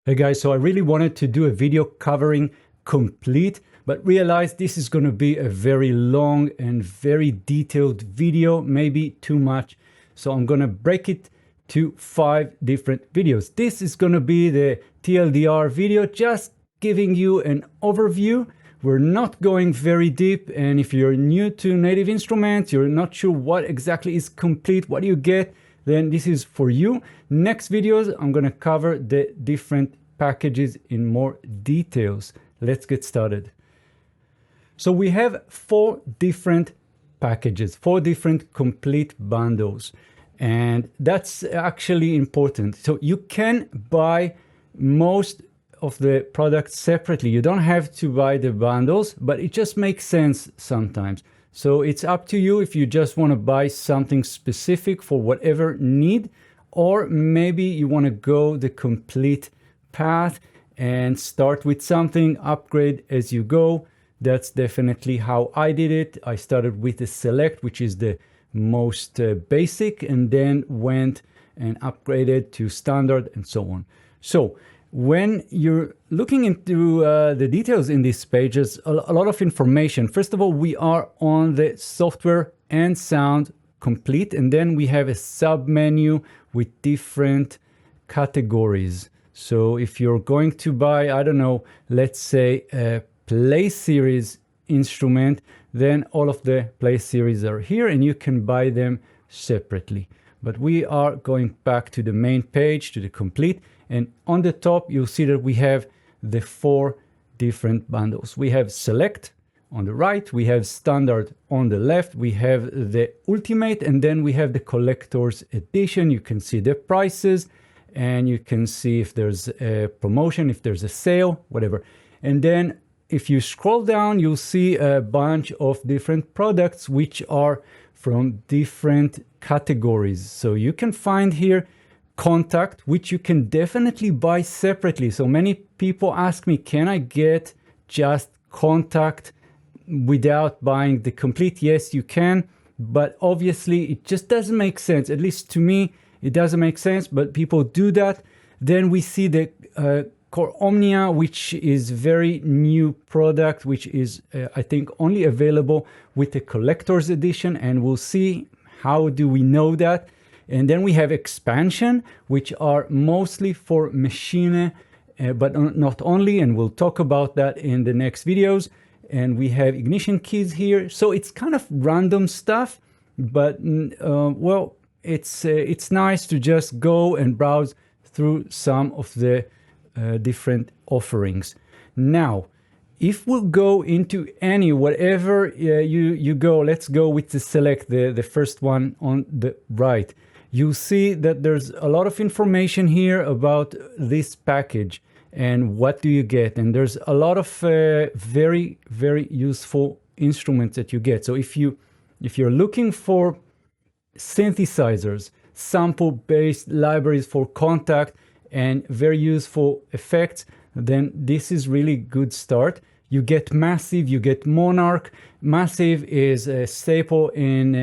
Hey guys, so I really wanted to do a video covering Komplete, but realized this is going to be a very long and very detailed video, maybe too much. So I'm going to break it to 5 different videos. This is going to be the TLDR video, just giving you an overview. We're not going very deep, and if you're new to native instruments, you're not sure what exactly is Komplete, what do you get, then this is for you. Next videos, I'm going to cover the different packages in more details. Let's get started. So we have 4 different packages, 4 different Komplete bundles, and that's actually important. So you can buy most of the products separately. You don't have to buy the bundles, but it just makes sense sometimes. So it's up to you if you just want to buy something specific for whatever need, or maybe you want to go the complete path and start with something, upgrade as you go. That's definitely how I did it. I started with the Select, which is the most basic, and then went and upgraded to Standard and so on. So when you're looking into the details in these pages, a lot of information. First of all, we are on the software and sound Komplete, and then we have a sub menu with different categories. So if you're going to buy, I don't know, let's say a Play Series instrument, then all of the Play Series are here and you can buy them separately. But we are going back to the main page, to the Komplete. And on the top, you'll see that we have the 4 different bundles. We have Select on the right, we have Standard on the left, we have the Ultimate, and then we have the Collector's Edition. You can see the prices, and you can see if there's a promotion, if there's a sale, whatever. And then if you scroll down, you'll see a bunch of different products which are from different categories. So you can find here Contact, which you can definitely buy separately. So many people ask me, can I get just Contact without buying the Komplete? Yes, you can, but obviously it just doesn't make sense. At least to me, it doesn't make sense, but people do that. Then we see the Core Omnia, which is very new product, which is I think only available with the Collector's Edition, and we'll see how do we know that. And then we have Expansion, which are mostly for machine, but not only, and we'll talk about that in the next videos. And we have Ignition keys here. So it's kind of random stuff, but well, it's nice to just go and browse through some of the different offerings. Now, if we'll go into any, whatever you go, let's go with the Select, the first one on the right. You'll see that there's a lot of information here about this package and what do you get. And there's a lot of very, very useful instruments that you get. So if you're looking for synthesizers, sample-based libraries for Contact, and very useful effects, then this is really good start. You get Massive, you get Monarch. Massive is a staple in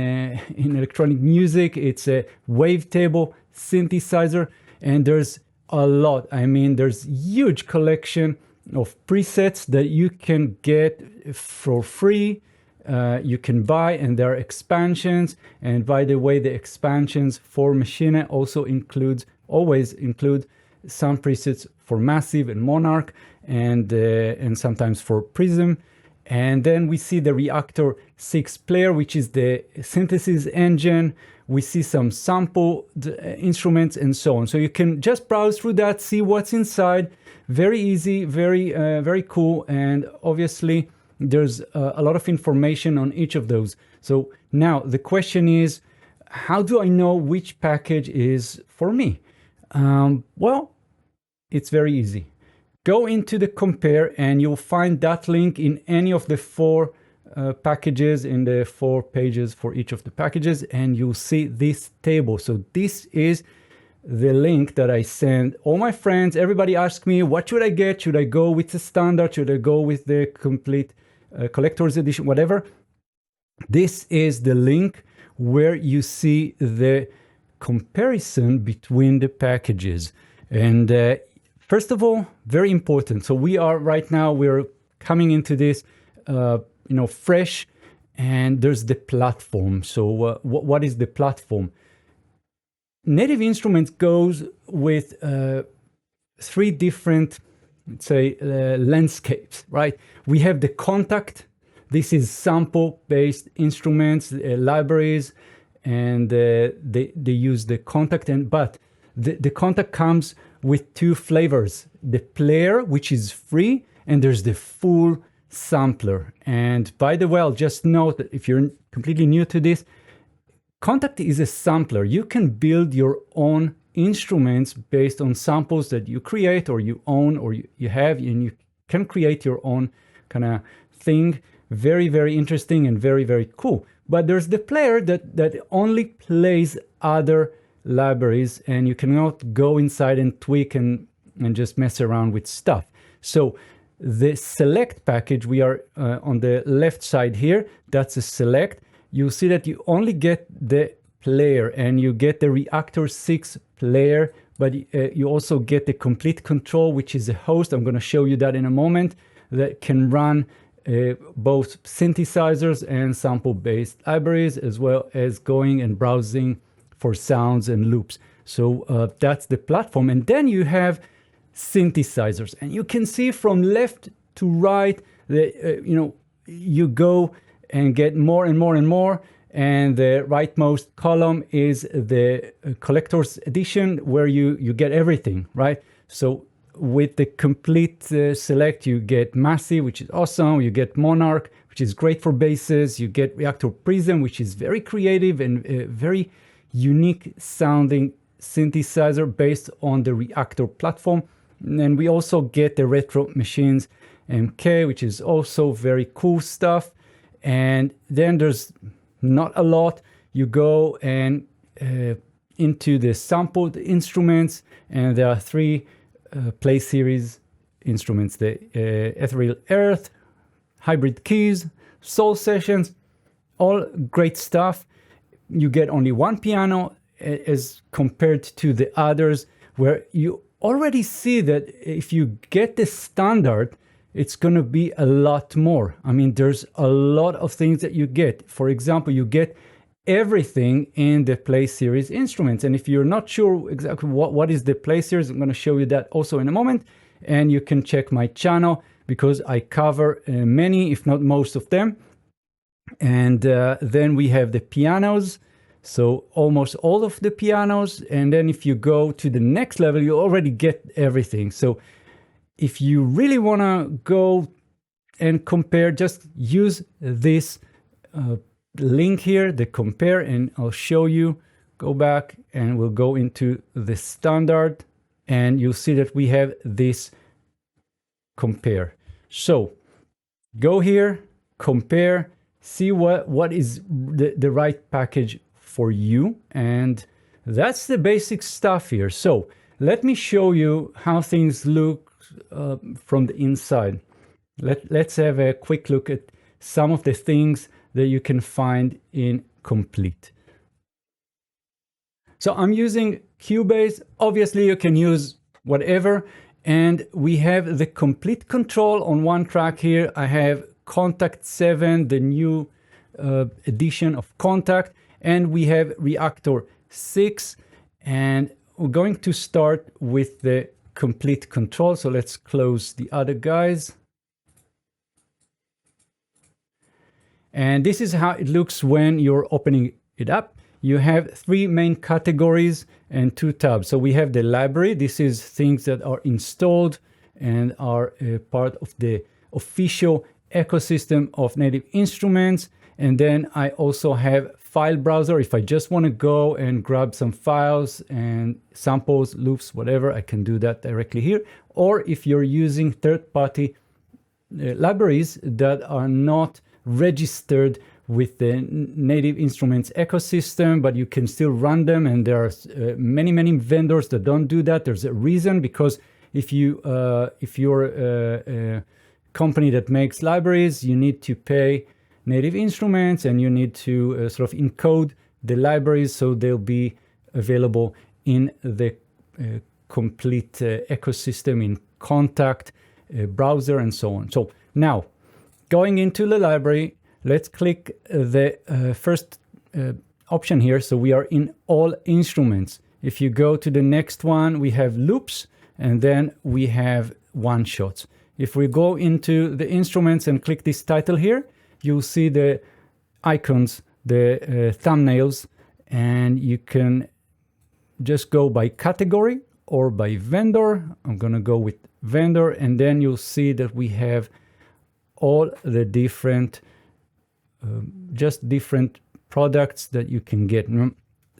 electronic music. It's a wavetable synthesizer, and there's a lot. I mean, there's huge collection of presets that you can get for free. You can buy, and there are expansions. And by the way, the expansions for Machine also always include some presets for Massive and Monarch, and sometimes for Prism. And then we see the Reactor 6 player, which is the synthesis engine. We see some sample instruments and so on. So you can just browse through that, see what's inside. Very easy, very cool. And obviously there's a lot of information on each of those. So now the question is, how do I know which package is for me? Well, it's very easy. Go into the compare and you'll find that link in any of the 4 packages, in the 4 pages for each of the packages, and you'll see this table. So this is the link that I send all my friends. Everybody asks me, what should I get? Should I go with the Standard? Should I go with the Komplete Collector's Edition, whatever? This is the link where you see the comparison between the packages. And First of all, very important. So we are right now, we're coming into this, fresh, and there's the platform. So what is the platform? Native Instruments goes with three different, let's say, landscapes, right? We have the Kontakt. This is sample-based instruments, libraries, and they use the Kontakt. But the Kontakt comes with two flavors: the player, which is free, and there's the full sampler. And by the way, I'll just note that if you're completely new to this, Kontakt is a sampler. You can build your own instruments based on samples that you create or you own or you have, and you can create your own kind of thing. Very, very interesting and very, very cool. But there's the player that only plays other libraries, and you cannot go inside and tweak and just mess around with stuff. So the select package, we are on the left side here, that's a select. You'll see that you only get the player and you get the Reactor 6 player, but you also get the Complete control, which is a host. I'm going to show you that in a moment, that can run both synthesizers and sample-based libraries, as well as going and browsing for sounds and loops. So that's the platform. And then you have synthesizers, and you can see from left to right that you go and get more and more and more. And the rightmost column is the collector's edition, where you get everything, right? So with the Complete select, you get Massey, which is awesome. You get Monarch, which is great for basses. You get Reactor Prism, which is very creative and very unique sounding synthesizer based on the Reactor platform. And we also get the Retro Machines MK, which is also very cool stuff. And then there's not a lot. You go and into the sampled instruments, and there are three Play Series instruments: the Ethereal Earth, Hybrid Keys, Soul Sessions, all great stuff. You get only one piano as compared to the others, where you already see that if you get the standard, it's going to be a lot more. I mean, there's a lot of things that you get. For example, you get everything in the Play Series instruments. And if you're not sure exactly what is the Play Series, I'm going to show you that also in a moment. And you can check my channel, because I cover many, if not most of them. And then we have the pianos. So almost all of the pianos. And then if you go to the next level, you already get everything. So if you really want to go and compare, just use this link here, the compare, and I'll show you. Go back and we'll go into the standard, and you'll see that we have this compare. So go here, compare, see what is the right package for you. And that's the basic stuff here. So let me show you how things look from the inside. Let's have a quick look at some of the things that you can find in Complete. So I'm using Cubase. Obviously, you can use whatever. And we have the Complete control on one track here. I have Kontakt 7, the new edition of Kontakt. And we have Reactor 6. And we're going to start with the Complete control. So let's close the other guys. And this is how it looks when you're opening it up. You have three main categories and two tabs. So we have the library. This is things that are installed and are part of the official ecosystem of Native Instruments. And then I also have file browser. If I just want to go and grab some files and samples, loops, whatever, I can do that directly here. Or if you're using third-party libraries that are not registered with the Native Instruments ecosystem, but you can still run them, and there are many vendors that don't do that. There's a reason, because if you're a company that makes libraries, you need to pay Native Instruments, and you need to sort of encode the libraries so they'll be available in the complete ecosystem in Contact, browser, and so on. So now, going into the library, let's click the first option here. So we are in all instruments. If you go to the next one, we have loops, and then we have one shots. If we go into the instruments and click this title here, you'll see the icons, the thumbnails, and you can just go by category or by vendor. I'm gonna go with vendor, and then you'll see that we have all the different, just different products that you can get.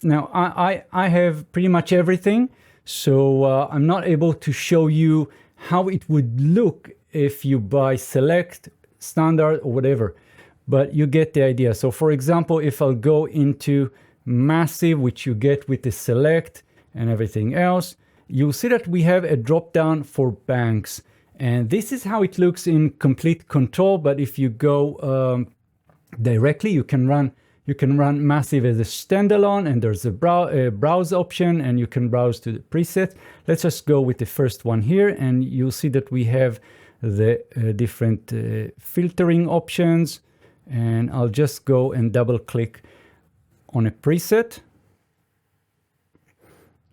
Now, I have pretty much everything, so I'm not able to show you how it would look if you buy Select, Standard, or whatever, but you get the idea. So for example, if I'll go into Massive, which you get with the Select and everything else, you'll see that we have a drop down for banks. And this is how it looks in Complete Control, but if you go directly, you can run Massive as a standalone, and there's a browse option, and you can browse to the preset. Let's just go with the first one here, and you'll see that we have the different filtering options, and I'll just go and double click on a preset.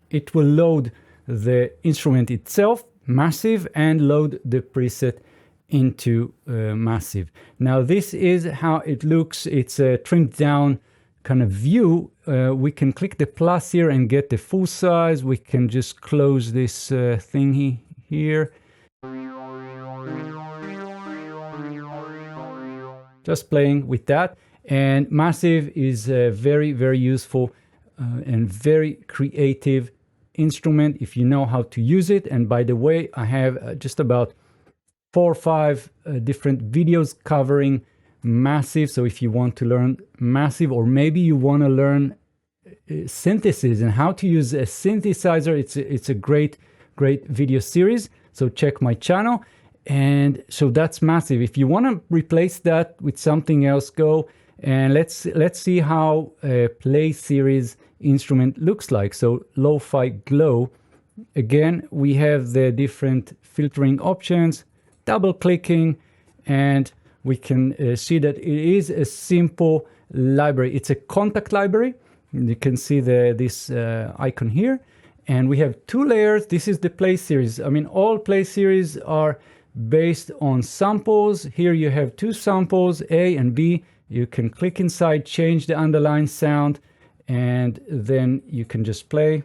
It will load the instrument itself, Massive, and load the preset into Massive. Now this is how it looks. It's a trimmed down kind of view. We can click the plus here and get the full size. We can just close this thingy here. Just playing with that. And Massive is a very, very useful and very creative instrument if you know how to use it. And by the way, I have just about 4 or 5 different videos covering Massive. So if you want to learn Massive, or maybe you want to learn synthesis and how to use a synthesizer, it's a great video series. So check my channel. And so that's Massive. If you want to replace that with something else, go and let's see how a Play series instrument looks like. So Lo-Fi Glow. Again, we have the different filtering options. Double clicking, and we can see that it is a simple library. It's a Contact library. You can see this icon here, and we have 2 layers. This is the Play series. I mean, all Play series are based on samples. Here you have 2 samples, A and B. You can click inside, change the underlying sound, and then you can just play.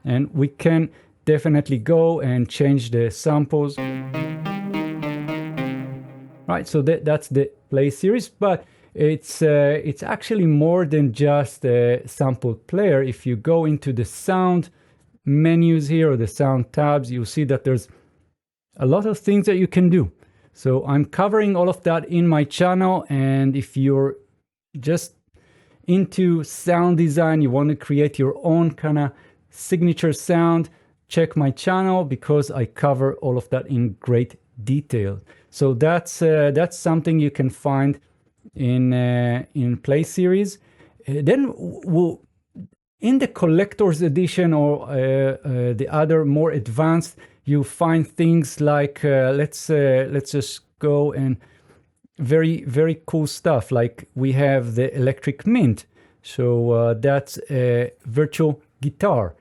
And we can definitely go and change the samples. Right, so that's the Play series, but it's actually more than just a sample player. If you go into the sound menus here, or the sound tabs, you'll see that there's a lot of things that you can do. So I'm covering all of that in my channel, and if you're just into sound design, you want to create your own kind of signature sound, check my channel, because I cover all of that in great detail. So that's something you can find in Play series. Then in the collector's edition, or the other more advanced, you find things like let's just go, and very cool stuff. Like we have the Electric Mint. So that's a virtual guitar.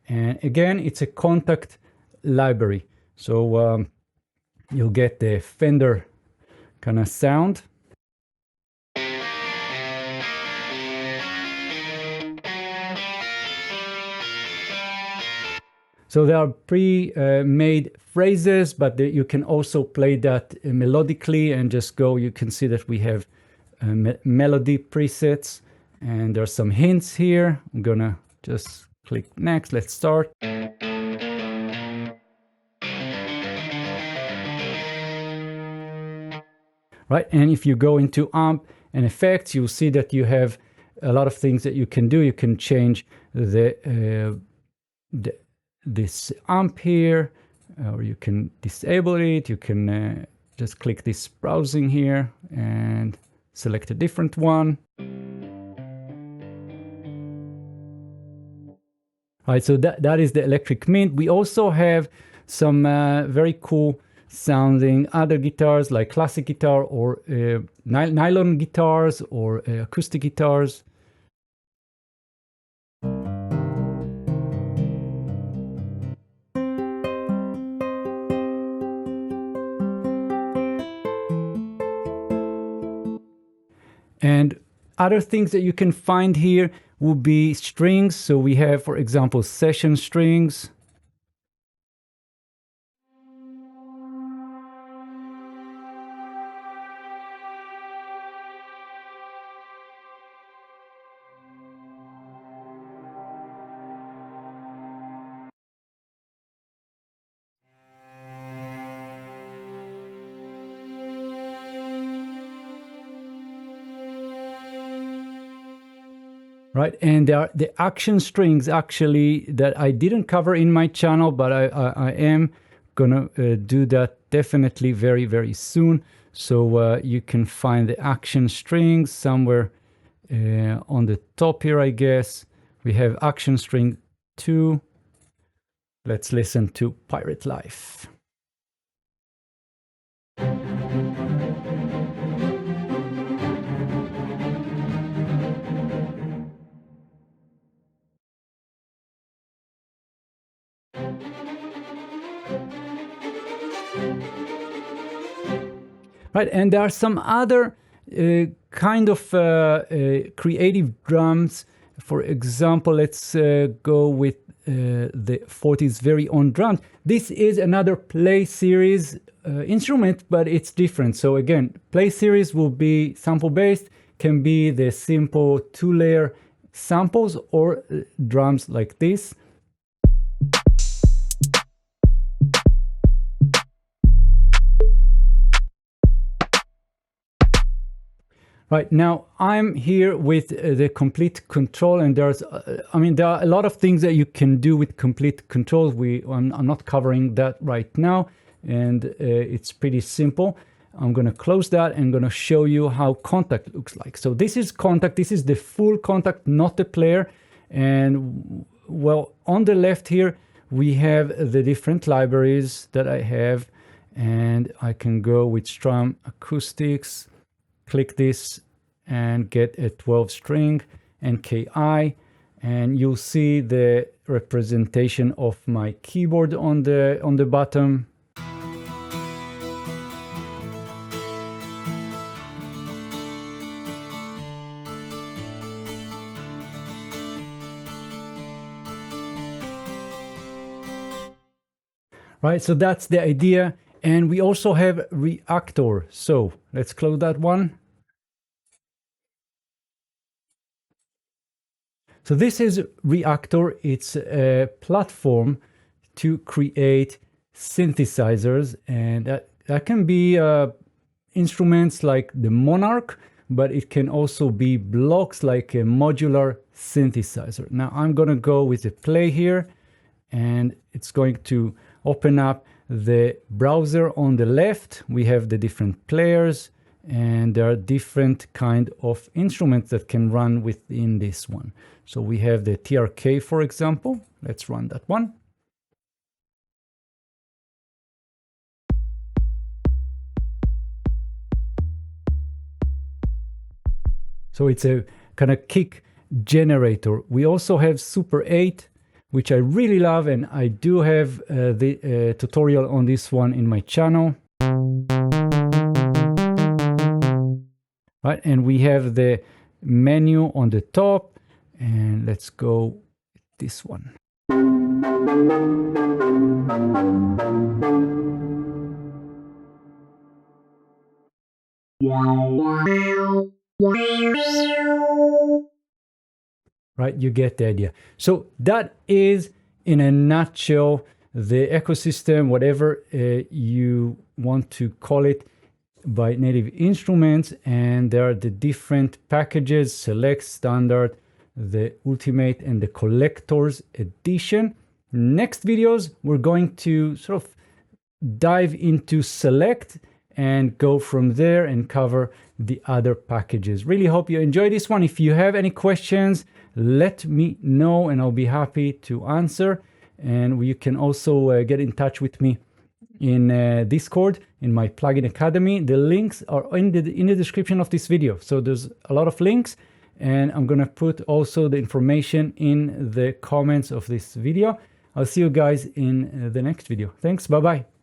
And again, it's a Contact library. So you'll get the Fender kind of sound. So there are pre-made phrases, but you can also play that melodically and just go. You can see that we have melody presets, and there's some hints here. I'm gonna just click next. Let's start. Right, and if you go into amp and effects, you'll see that you have a lot of things that you can do. You can change this amp here, or you can disable it. You can just click this browsing here and select a different one. Right, so that is the electric mint. We also have some very cool sounding other guitars like classic guitar or nylon guitars or acoustic guitars. And other things that you can find here will be strings. So we have, for example, session strings. Right, and there are the action strings actually that I didn't cover in my channel, but I am gonna do that definitely very, very soon. So you can find the action strings somewhere on the top here, I guess. We have action string 2. Let's listen to Pirate Life. Right, and there are some other kind of creative drums. For example, let's go with the 40's very own drum. This is another Play series instrument, but it's different. So again, Play series will be sample based, can be the simple 2-layer samples or drums like this. Right, now I'm here with the Komplete control, and there's, I mean, there are a lot of things that you can do with Komplete controls. I'm not covering that right now, and it's pretty simple. I'm gonna close that and gonna show you how Kontakt looks like. So this is Kontakt, this is the full Kontakt, not the player. And well, on the left here, we have the different libraries that I have, and I can go with Strum Acoustics, click this and get a 12 string and KI, and you'll see the representation of my keyboard on the bottom. Right, so that's the idea. And we also have Reactor. So let's close that one. So this is Reactor. It's a platform to create synthesizers, and that can be instruments like the Monarch, but it can also be blocks like a modular synthesizer. Now I'm gonna go with the play here, and it's going to open up the browser. On the left we have the different players, and there are different kind of instruments that can run within this one. So we have the TRK, for example. Let's run that one. So it's a kind of kick generator. We also have Super 8, which I really love, and I do have the tutorial on this one in my channel. Right, and we have the menu on the top, and let's go with this one. Right, you get the idea. So that is, in a nutshell, the ecosystem, whatever you want to call it, by Native Instruments. And there are the different packages: Select, Standard, the Ultimate, and the Collector's Edition. Next videos, we're going to sort of dive into Select and go from there and cover the other packages. Really hope you enjoyed this one. If you have any questions, let me know and I'll be happy to answer. And you can also get in touch with me in Discord, in my Plugin Academy. The links are in the description of this video. So there's a lot of links, and I'm gonna put also the information in the comments of this video. I'll see you guys in the next video. Thanks, bye-bye.